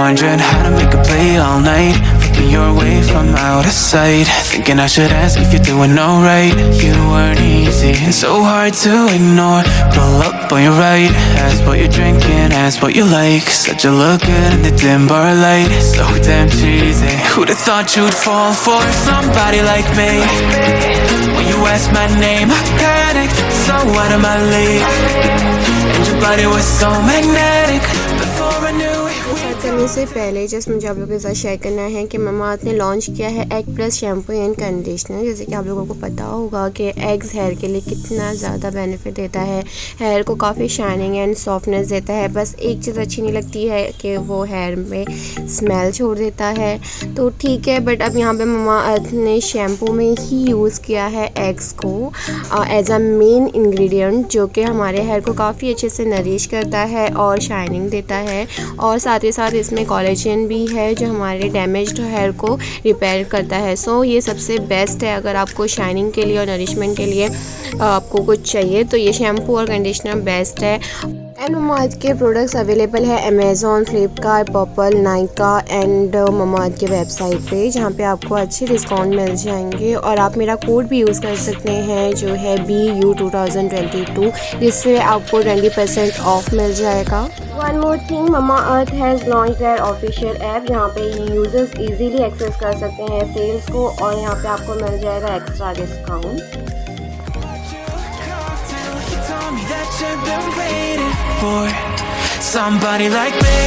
Wondering how to make a play all night, looking your way from out of sight, thinking I should ask if you're doing alright. You weren't easy and so hard to ignore. Pull up on your right, ask what you're drinking, ask what you like. Said you look good in the dim bar light, so damn cheesy. Who'd have thought you'd fall for somebody like me? When you asked my name, I panicked, so out of my league. And your body was so magnetic. Before I knew it, करने से पहले just मुझे आप लोगों के साथ share करना है कि ममा अर्थ ने लॉन्च किया है egg plus shampoo and conditioner. जैसे कि आप लोगों को पता होगा कि एग्स हेयर के लिए कितना ज़्यादा बेनिफिट देता है, हेयर को काफ़ी शाइनिंग एंड सॉफ्टनेस देता है। बस एक चीज़ अच्छी नहीं लगती है कि वो हेयर में स्मेल छोड़ देता है, तो ठीक है, बट अब यहाँ पर ममा अर्थ ने शैम्पू में ही यूज़ किया है एग्स को एज अ मेन इंग्रेडिएंट, जो कि हमारे हेयर को काफ़ी अच्छे से नरिश करता है और शाइनिंग देता है। और साथ ही साथ इसमें कोलेजन भी है जो हमारे डैमेज्ड हेयर को रिपेयर करता है। सो ये सबसे बेस्ट है अगर आपको शाइनिंग के लिए और नरिशमेंट के लिए आपको कुछ चाहिए, तो ये शैम्पू और कंडीशनर बेस्ट है। एंड ममा अर्थ के प्रोडक्ट्स अवेलेबल है Amazon, Flipkart, Purplle, Nykaa and Mama Earth के वेबसाइट पे, जहाँ पे आपको अच्छे डिस्काउंट मिल जाएंगे। और आप मेरा कोड भी यूज़ कर सकते हैं जो है BU2022, जिससे आपको 20% ऑफ मिल जाएगा। One more thing, mama earth has launch their official app, जहाँ पे यूजर्स इजीली एक्सेस कर सकते हैं सेल्स को, और यहाँ पे आपको मिल जाएगा extra discount. that you've been waiting for somebody like me.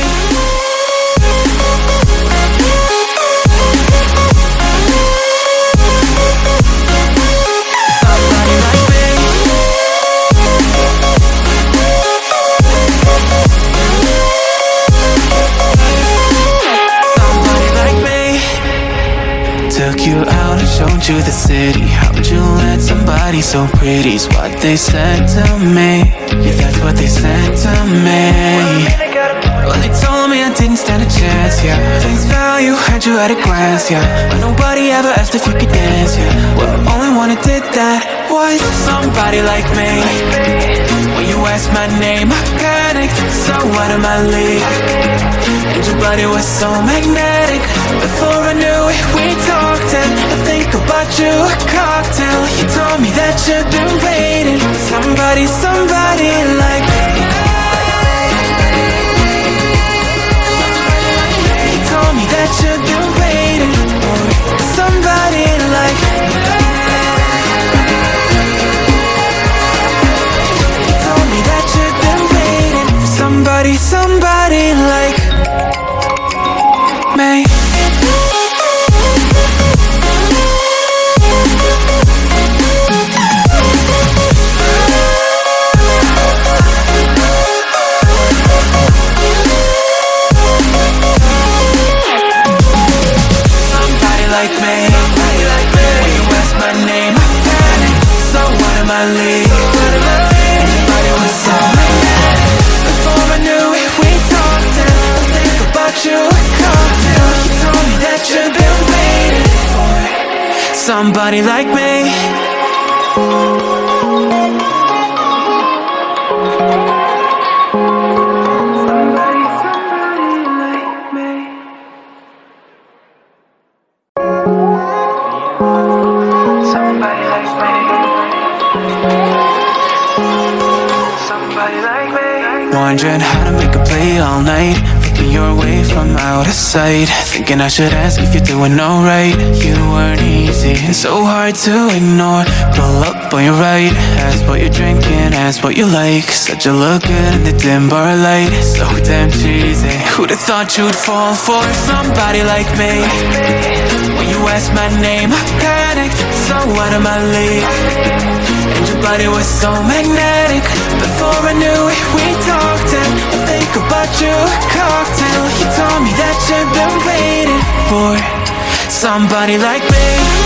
Took you out and showed you the city. How'd you let somebody so pretty's what they said to me? Yeah, that's what they said to me. Well, they told me I didn't stand a chance, yeah. Face value, had you at a glance, yeah. But nobody ever asked if you could dance, yeah. Well, only one who did that was somebody like me. When you asked my name, I panicked, so out of my league. And your body was so magnetic. Before I knew it, we talked and I think about you a cocktail. You told me that you've been waiting for somebody, somebody like me. You told me that you've been waiting for somebody like me. You told me that you've been waiting for somebody, somebody like me. Like me, when you ask my name, I panic, so out of my league. Everybody was so magnetic. Before I knew it, we talked and I think about you a cocktail. You told me that you've been waiting for somebody like me. Wondering how to make a play all night, looking your way from out of sight, thinking I should ask if you're doing alright. You weren't easy and so hard to ignore. Pull up on your right, ask what you're drinking, ask what you like. Said you look good in the dim bar light, so damn cheesy. Who'd have thought you'd fall for somebody like me? When you asked my name, I panicked, so out of my league. And your body was so magnetic. Before I knew it, we talked and I think about you a cocktail. You told me that you've been waiting for somebody like me.